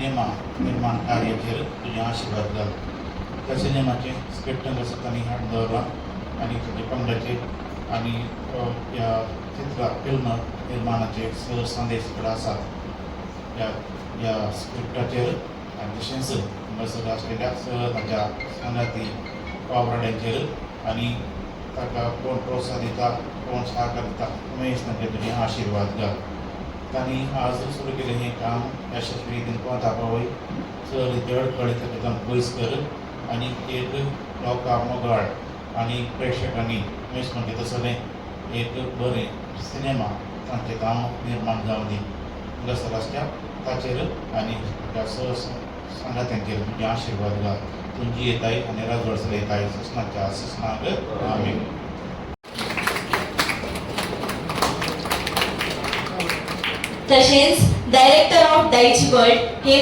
Cinema निर्माण कार्याचेर तुझे आशीर्वाद घाल. त्या सिनेमाचे स्क्रिप्ट कसं त्यांनी हात दवरला आणि तुझे पंगडाचे आणि या चित्र फिल्म निर्माणाचे सह संदेश इकडे आसात या स्क्रिप्टाचेर आनी तशेंच हांगासर आसलेल्या सह म्हाज्या सांगाती वावराड्यांचेर आनी ताका कोण प्रोत्साहन दिता कोण सहकार दिता उमेश तांचे तुझे आशीर्वाद घाल. तांणी आज सुरू केलें हें काम यशस्वी रितीन पावता पावय चड जड तातूंतल्यान पयस कर आनी एक लोकां मोगाळ आनी प्रेक्षकांनी उमेश म्हणटा तसलें एक बरें सिनेमा तांचें काम निर्माण जावं दी. हांगासर आसल्या ताचेर आनी त्या सांगात्यांचेर तुझे आशीर्वाद घाल. तुमची येताय आनी राजवडसर येताय सुस्नाच्या सुस्नाक आमीन. तसेच डायरेक्टर ऑफ दायची बर्ड हे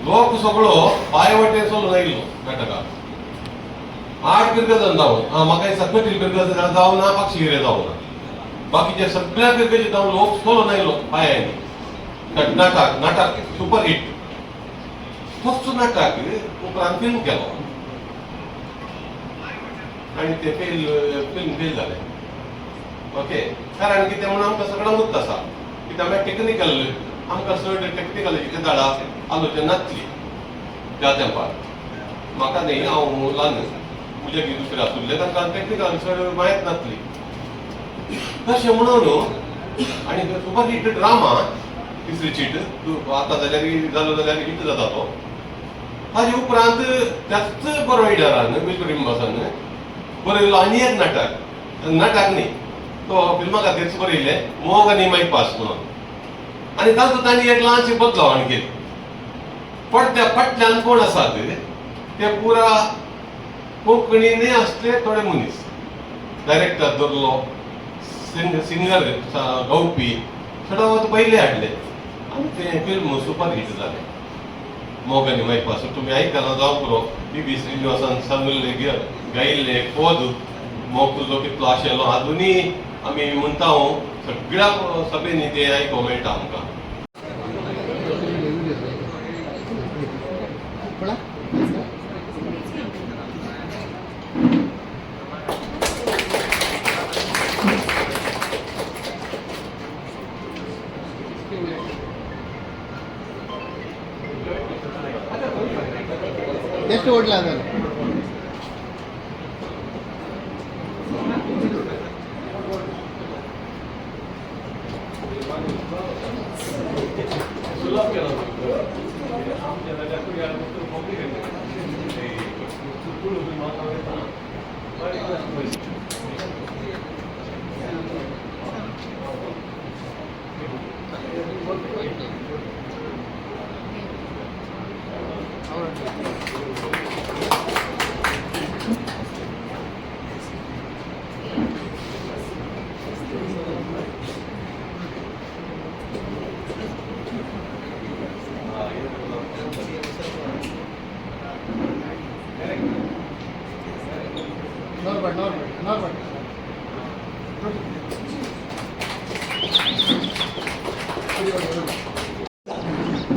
लोक सगळो पायवटे चलून आयलो नाटकाक. 8 पिरगत जावन म्हाका सकट पिरगत जावं ना पक्षी जावं ना. बाकीच्या सगळ्या पिरगती जावन लोक चलून आयलो पांयांनी. नाटक सुपर हिट. फक्त नाटक उपरांत फिल्म केलो आनी ते फिल्म फेल जालें. ओके कारण कितें म्हणून आमकां सगळ्यांक मुद्द आसा की आमी टेक्निकल आमकां चड टेक्निकलाची झाडां आलोचना नासली त्या तेंपार. म्हाका न्ही हांव ल्हान म्हजे दुसरे आसुल्ले तांकां टेक्निकल चड माहीत नासली. तशें म्हणून आनी सुपर हिट ड्रामा तिसरी चीट आतां जालो जाल्यार हिट जाता तो. हाजे उपरांत त्याच बरोयडरान विश्वरिंबासान बरयलो आनी एक नाटक न्ही तो फिल्मा खातीरच बरयलें मोग आनी माय पास म्हणून. आनी तातूंत तांणी एक ल्हानशें बदलावण केली. पडद्या फाटल्यान कोण आसात ते पुरा कोंकणीनय आसले थोडे मनीस. डायरेक्टर धरलो सिंगर गावपी सदांच पयले हाडले आनी तें फिल्म सुपर हिट जालें मोग आनी माय पास. तुमी आयकला जावं पुरो बी श्रीनिवासान सांगिल्ले गायिल्ले पद मोग तुजो कितलो आशेलो आजुनी आमी म्हणटा सगळ्या सभेनी ते आयको मेळटा आमकां. ಎಷ್ಟು ಓಡ್ಲಾ ಅದಲ್ಲ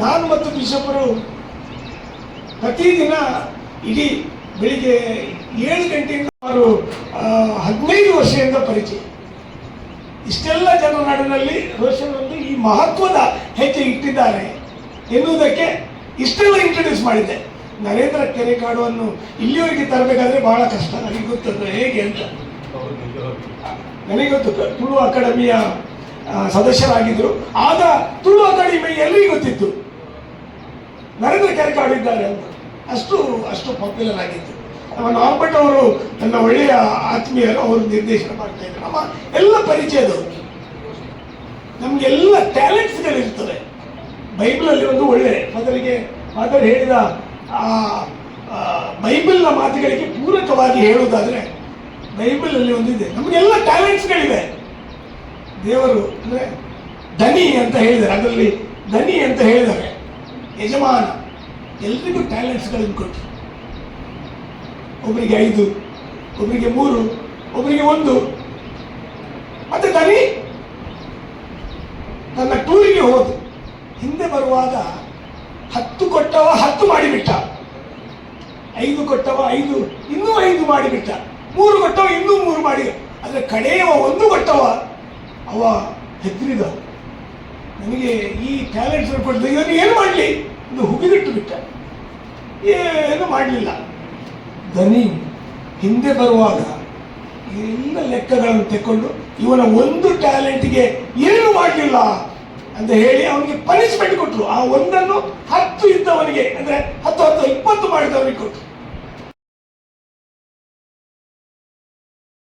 ನಾನು ಮತ್ತು ಬಿಷಪರು ಪ್ರತಿದಿನ ಇಡೀ ಬೆಳಿಗ್ಗೆ 7 ಗಂಟೆಯಿಂದ ಸುಮಾರು 15 ವರ್ಷದಿಂದ ಪರಿಚಯ. ಇಷ್ಟೆಲ್ಲ ಜನರ ನಡುವಿನಲ್ಲಿ ರೋಷನ್ ಒಂದು ಈ ಮಹತ್ವದ ಹೆಜ್ಜೆ ಇಟ್ಟಿದ್ದಾರೆ ಎನ್ನುವುದಕ್ಕೆ ಇಷ್ಟೆಲ್ಲ ಇಂಟ್ರೊಡ್ಯೂಸ್ ಮಾಡಿದ್ದೆ. ನರೇಂದ್ರ ಕೆರೆಕಾಡುವನ್ನು ಇಲ್ಲಿವರೆಗೆ ತರಬೇಕಾದ್ರೆ ಬಹಳ ಕಷ್ಟ. ನನಗೆ ಗೊತ್ತದು ಹೇಗೆ ಅಂತ. ನನಗೆ ಗೊತ್ತು, ತುಳು ಅಕಾಡೆಮಿಯ ಸದಸ್ಯರಾಗಿದ್ದರು. ಆಗ ತುಳು ಅಕಾಡೆಮಿ ಎಲ್ಲಿಗೆ ಗೊತ್ತಿತ್ತು ನರೇಂದ್ರ ಕೆರೆಕಾಡು ಇದ್ದಾರೆ ಅಂತ. ಅಷ್ಟು ಪಾಪ್ಯುಲರ್ ಆಗಿತ್ತು. ನಮ್ಮ ನಾರ್ಬಟ್ ಅವರು ನನ್ನ ಒಳ್ಳೆಯ ಆತ್ಮೀಯರು, ಅವರು ನಿರ್ದೇಶನ ಮಾಡ್ತಾ ಇದ್ರು. ನಮ್ಮ ಎಲ್ಲ ಪರಿಚಯದವರು, ನಮಗೆಲ್ಲ ಟ್ಯಾಲೆಂಟ್ಸ್ಗಳಿರ್ತದೆ. ಬೈಬಲಲ್ಲಿ ಒಂದು ಒಳ್ಳೆ ಮೊದಲಿಗೆ ಫಾದರ್ ಹೇಳಿದ ಬೈಬಲ್ನ ಮಾತುಗಳಿಗೆ ಪೂರಕವಾಗಿ ಹೇಳುವುದಾದ್ರೆ ಬೈಬಲಲ್ಲಿ ಒಂದಿದೆ, ನಮಗೆಲ್ಲ ಟ್ಯಾಲೆಂಟ್ಸ್ಗಳಿವೆ. ದೇವರು ಅಂದರೆ ಧನಿ ಅಂತ ಹೇಳಿದ್ದಾರೆ, ಅದರಲ್ಲಿ ಧನಿ ಅಂತ ಹೇಳಿದ್ದಾರೆ ಯಜಮಾನ ಎಲ್ರಿಗೂ ಟ್ಯಾಲೆಂಟ್ಸ್ಗಳನ್ನು ಕೊಟ್ಟರು. ಒಬ್ಬರಿಗೆ 5, ಒಬ್ಬರಿಗೆ 3, ಒಬ್ಬರಿಗೆ 1. ಮತ್ತೆ ಧನಿ ನನ್ನ ಟೂರಿಗೆ ಹೋದು ಹಿಂದೆ ಬರುವಾಗ 10 ಕೊಟ್ಟವ 10 ಮಾಡಿಬಿಟ್ಟ, 5 ಕೊಟ್ಟವ 5 ಇನ್ನೂ 5 ಮಾಡಿಬಿಟ್ಟ, 3 ಕೊಟ್ಟವ ಇನ್ನೂ 3 ಮಾಡಿ, ಆದರೆ ಕಡೆಯವ 1 ಕೊಟ್ಟವ ಅವ ಹೆದರಿದ. ನನಗೆ ಈ ಟ್ಯಾಲೆಂಟ್ಸ್ ಕೊಟ್ಟಿದ್ದ, ಇವನು ಏನು ಮಾಡಲಿ ಇದು ಹುಗಿದಿಟ್ಟು ಬಿಟ್ಟ, ಏನು ಮಾಡಲಿಲ್ಲ. ಧನಿ ಹಿಂದೆ ಬರುವಾಗ ಎಲ್ಲ ಲೆಕ್ಕಗಳನ್ನು ತೆಕ್ಕೊಂಡು ಇವನ 1 ಟ್ಯಾಲೆಂಟ್ಗೆ ಏನು ಮಾಡಲಿಲ್ಲ ಅಂತ ಹೇಳಿ ಅವನಿಗೆ ಪನಿಷ್ಮೆಂಟ್ ಕೊಟ್ಟರು. ಆ 1ಅನ್ನು 10 ಇದ್ದವನಿಗೆ, ಅಂದರೆ 10 20 ಮಾಡಿದವನಿಗೆ ಕೊಟ್ಟರು.